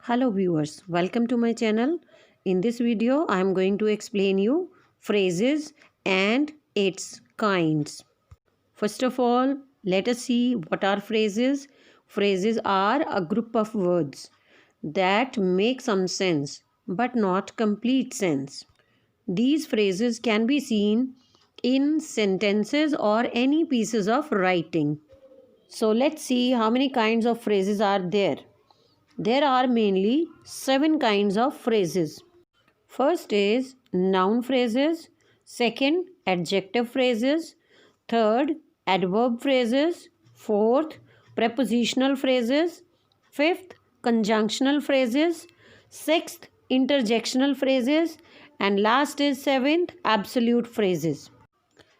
Hello viewers, welcome to my channel. In this video, I am going to explain you phrases and its kinds. First of all, let us see what are phrases. Phrases are a group of words that make some sense but not complete sense. These phrases can be seen in sentences or any pieces of writing. So let's see how many kinds of phrases are there. There are mainly 7 kinds of phrases. First is noun phrases, second, adjective phrases, third, adverb phrases, fourth, prepositional phrases, fifth, conjunctional phrases, sixth, interjectional phrases, and last is seventh, absolute phrases.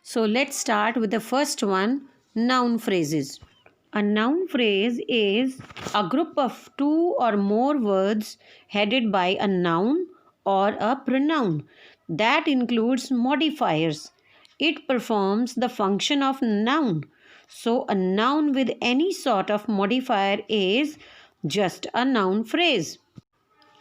So let's start with the first one, noun phrases. A noun phrase is a group of 2 or more words headed by a noun or a pronoun that includes modifiers. It performs the function of noun. So a noun with any sort of modifier is just a noun phrase.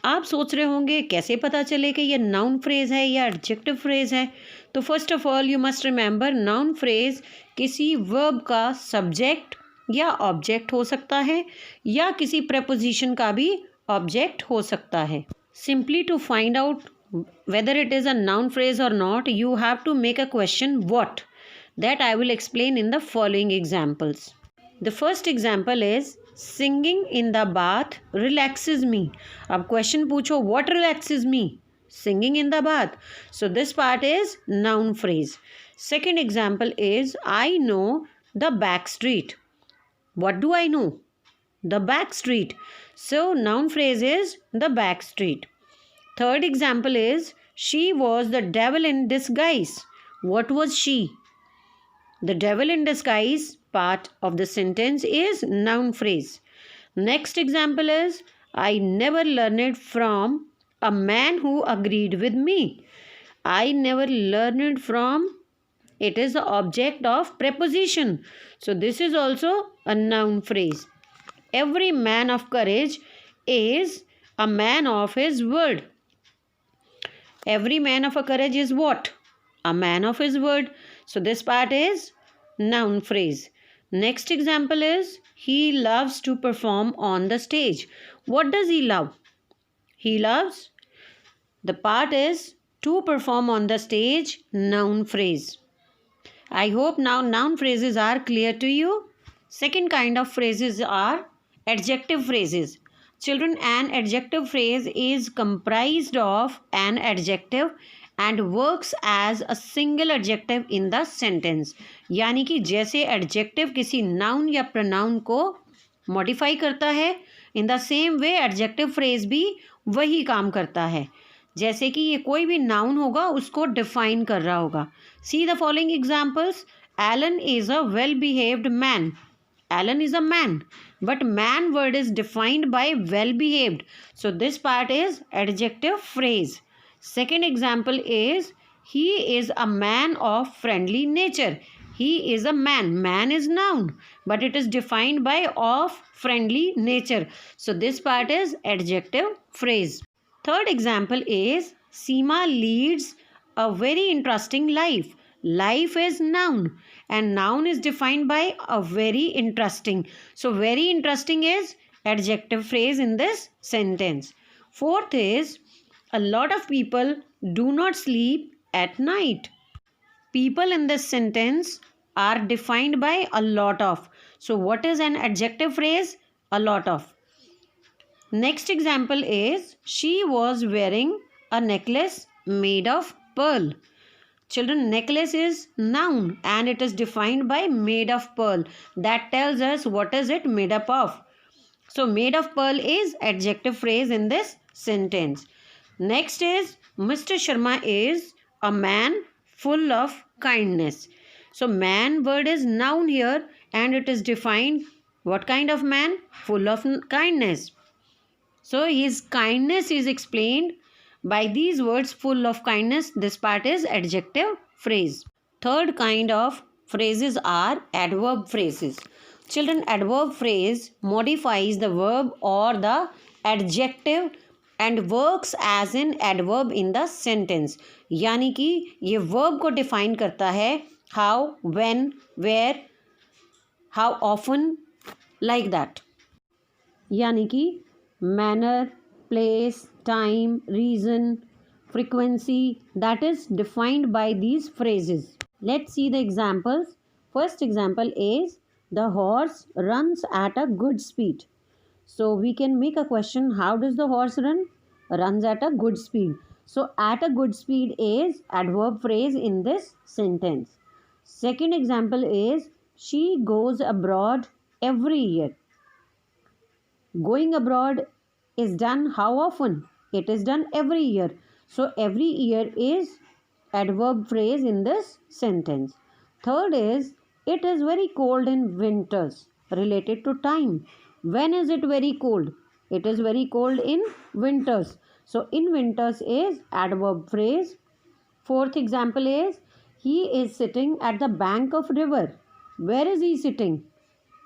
आप सोच रहे होंगे कैसे पता चले कि ये noun phrase है या एडजेक्टिव फ्रेज है। तो first of all you must remember noun phrase किसी वर्ब का सब्जेक्ट या ऑब्जेक्ट हो सकता है या किसी प्रेपोजिशन का भी ऑब्जेक्ट हो सकता है। Simply to find out whether it is a noun phrase or not, you have to make a question what, that I will explain in the following examples. The first example is singing in the bath relaxes me. अब question पूछो what relaxes me? Singing in the bath. So this part is noun phrase. Second example is I know the back street. What do I know? The back street. So noun phrase is the back street. Third example is she was the devil in disguise. What was she? The devil in disguise part of the sentence is noun phrase. Next example is I never learned from a man who agreed with me. I never learned from, it is the object of preposition. So this is also a noun phrase. Every man of courage is a man of his word. Every man of a courage is what? A man of his word. So this part is noun phrase. Next example is he loves to perform on the stage. What does he love? He loves, the part is to perform on the stage, noun phrase. I hope now noun phrases are clear to you. Second kind of phrases are adjective phrases. Children, an adjective phrase is comprised of an adjective and works as a single adjective in the sentence. यानी कि जैसे adjective किसी noun या pronoun को modify करता है, in the same way adjective phrase भी वही काम करता है। जैसे कि ये कोई भी noun होगा उसको define कर रहा होगा। See the following examples. Alan is a well-behaved man. Alan is a man, but man word is defined by well-behaved. So this part is adjective phrase. Second example is he is a man of friendly nature. He is a man. Man is noun, but it is defined by of friendly nature. So this part is adjective phrase. Third example is Seema leads a very interesting life. Life is noun and noun is defined by a very interesting. So very interesting is adjective phrase in this sentence. Fourth is a lot of people do not sleep at night. People in this sentence are defined by a lot of. So what is an adjective phrase? A lot of. Next example is she was wearing a necklace made of pearl. Children, necklace is noun and it is defined by made of pearl. That tells us what is it made up of. So made of pearl is adjective phrase in this sentence. Next is Mr. Sharma is a man full of kindness. So man word is noun here and it is defined what kind of man? Full of kindness. So his kindness is explained by these words full of kindness. This part is adjective phrase. Third kind of phrases are adverb phrases. Children, adverb phrase modifies the verb or the adjective and works as an adverb in the sentence. यानी कि ये verb को define करता है how, when, where, how often, like that. यानी कि manner, place, time, reason, frequency, that is defined by these phrases. Let's see the examples. First example is the horse runs at a good speed. So we can make a question, how does the horse run? Runs at a good speed. So at a good speed is adverb phrase in this sentence. Second example is she goes abroad every year. Going abroad is done how often? It is done every year. So every year is adverb phrase in this sentence. Third is it is very cold in winters, related to time. When is it very cold? It is very cold in winters. So in winters is adverb phrase. Fourth example is he is sitting at the bank of river. Where is he sitting?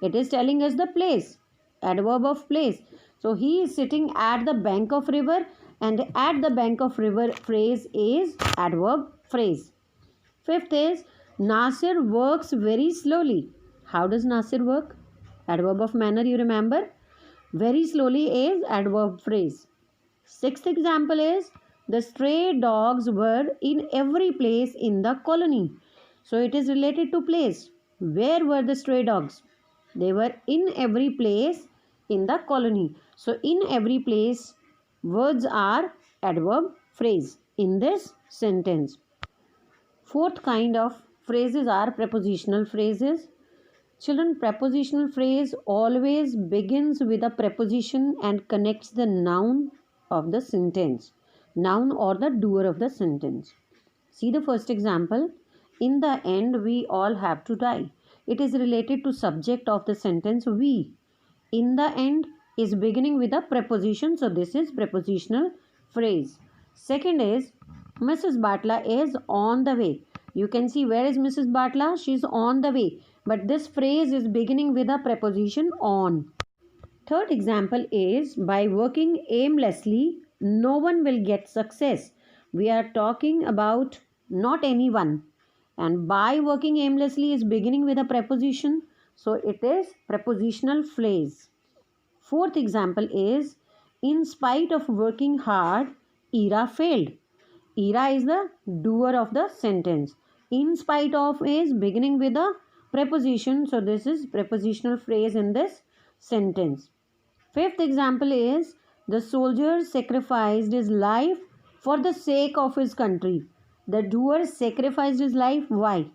It is telling us the place. Adverb of place. So he is sitting at the bank of river, and at the bank of river phrase is adverb phrase. Fifth is Nasir works very slowly. How does Nasir work? Adverb of manner, you remember. Very slowly is adverb phrase. Sixth example is the stray dogs were in every place in the colony. So it is related to place. Where were the stray dogs? They were in every place in the colony. So in every place words are adverb phrase in this sentence. Fourth kind of phrases are prepositional phrases. Children, prepositional phrase always begins with a preposition and connects the noun of the sentence, noun or the doer of the sentence. See the first example. In the end, we all have to die. It is related to subject of the sentence we. In the end is beginning with a preposition, so this is prepositional phrase. Second is Mrs. Batla is on the way. You can see, where is Mrs. Batla? She is on the way. But this phrase is beginning with a preposition on. Third example is by working aimlessly, no one will get success. We are talking about not anyone. And by working aimlessly is beginning with a preposition. So it is prepositional phrase. Fourth example is in spite of working hard, Ira failed. Ira is the doer of the sentence. In spite of is beginning with a preposition. So this is prepositional phrase in this sentence. Fifth example is the soldier sacrificed his life for the sake of his country. The doer sacrificed his life. Why?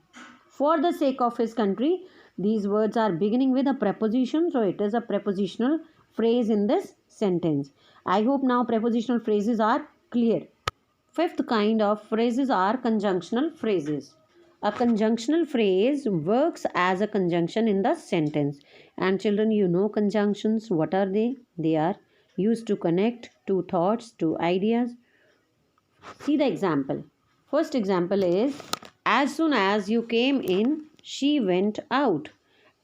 For the sake of his country. These words are beginning with a preposition. So it is a prepositional phrase in this sentence. I hope now prepositional phrases are clear. Fifth kind of phrases are conjunctional phrases. A conjunctional phrase works as a conjunction in the sentence. And children, you know conjunctions. What are they? They are used to connect two thoughts, two ideas. See the example. First example is as soon as you came in, she went out.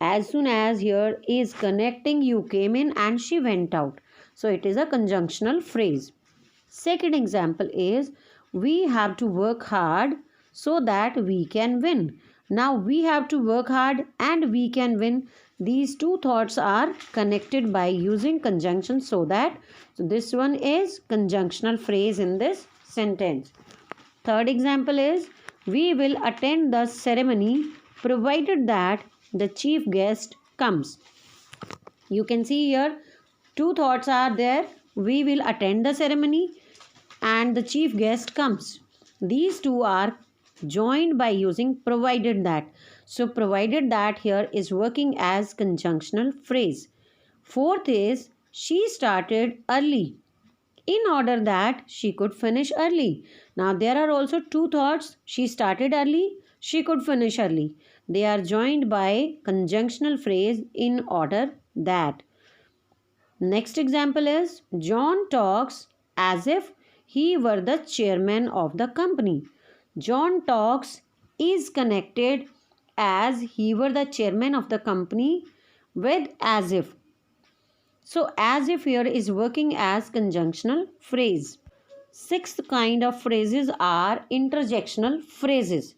As soon as here is connecting you came in and she went out. So it is a conjunctional phrase. Second example is we have to work hard so that we can win. Now we have to work hard and we can win. These two thoughts are connected by using conjunction so that. So this one is conjunctional phrase in this sentence. Third example is we will attend the ceremony provided that the chief guest comes. You can see here two thoughts are there. We will attend the ceremony and the chief guest comes. These two are joined by using provided that. So provided that here is working as conjunctional phrase. Fourth is she started early in order that she could finish early. Now there are also two thoughts. She started early, she could finish early. They are joined by conjunctional phrase in order that. Next example is John talks as if he were the chairman of the company. John talks is connected as he were the chairman of the company with as if. So as if here is working as conjunctional phrase. Sixth kind of phrases are interjectional phrases.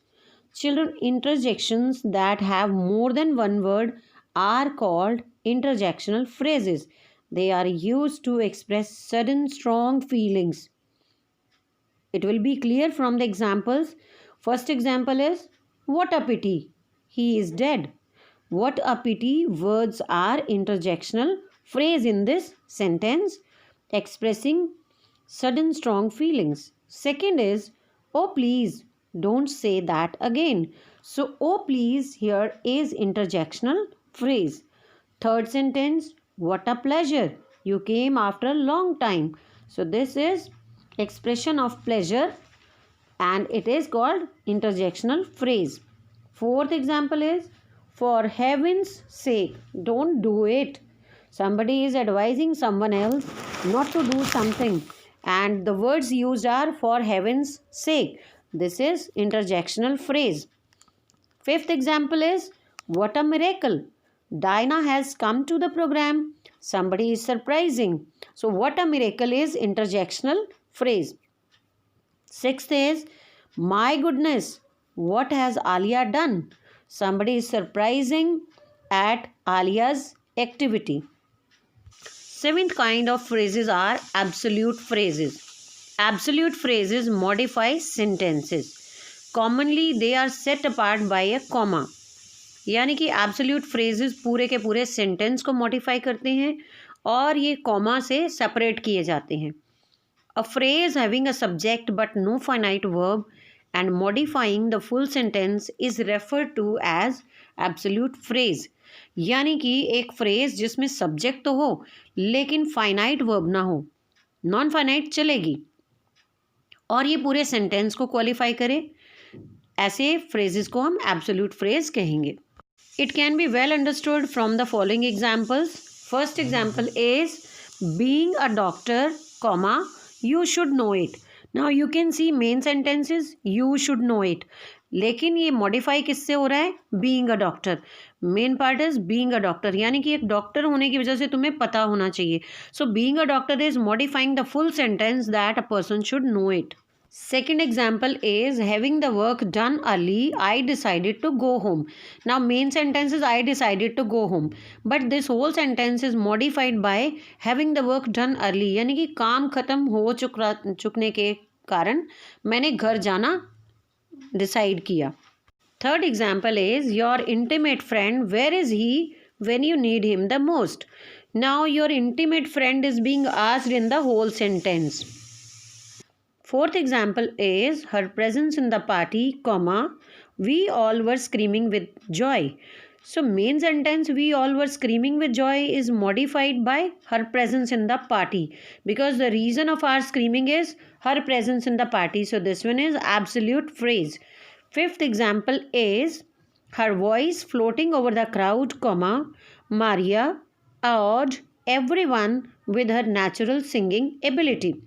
Children, interjections that have more than one word are called interjectional phrases. They are used to express sudden strong feelings. It will be clear from the examples. First example is, what a pity, he is dead. What a pity words are interjectional phrase in this sentence expressing sudden strong feelings. Second is, oh please, don't say that again. So, oh please here is interjectional phrase. Third sentence, what a pleasure, you came after a long time. So, this is expression of pleasure and it is called interjectional phrase. Fourth example is, for heaven's sake, don't do it. Somebody is advising someone else not to do something and the words used are for heaven's sake. This is interjectional phrase. Fifth example is, what a miracle, Dinah has come to the program. Somebody is surprising. So what a miracle is interjectional phrase. Sixth is, my goodness, what has Alia done? Somebody is surprising at Alia's activity. Seventh kind of phrases are absolute phrases. Absolute phrases modify sentences. Commonly, they are set apart by a comma. यानी कि absolute phrases पूरे के पूरे sentence को modify करते हैं और ये कॉमा से सेपरेट किए जाते हैं. A phrase having a subject but no finite verb and modifying the full sentence is referred to as absolute phrase. यानी कि एक फ्रेज जिसमें सब्जेक्ट तो हो लेकिन फाइनाइट वर्ब ना हो, नॉन फाइनाइट चलेगी और ये पूरे सेंटेंस को क्वालिफाई करे, ऐसे फ्रेजेस को हम एब्सोल्यूट फ्रेज कहेंगे. It can be well understood from the following examples. First example is, being a doctor, comma, you should know it. Now you can see main sentence is you should know it. लेकिन ये modify किससे हो रहा है? Being a doctor. Main part is being a doctor, यानी कि एक doctor होने की वजह से तुम्हें पता होना चाहिए. So being a doctor is modifying the full sentence that a person should know it. Second example is, having the work done early, I decided to go home. Now main sentence is I decided to go home, but this whole sentence is modified by having the work done early, यानी कि काम खत्म हो चुकने के कारण मैंने घर जाना डिसाइड किया. Third example is, your intimate friend, where is he when you need him the most? Now your intimate friend is being asked in the whole sentence. Fourth example is, her presence in the party, comma, we all were screaming with joy. So main sentence we all were screaming with joy is modified by her presence in the party because the reason of our screaming is her presence in the party. So this one is absolute phrase. Fifth example is, her voice floating over the crowd, comma, Maria awed everyone with her natural singing ability.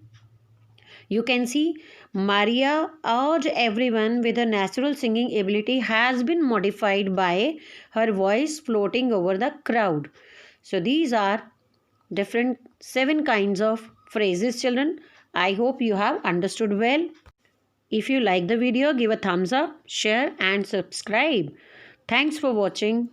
You can see Maria awed everyone with her natural singing ability has been modified by her voice floating over the crowd. So these are different 7 kinds of phrases, children. I hope you have understood well. If you like the video, give a thumbs up, share and subscribe. Thanks for watching.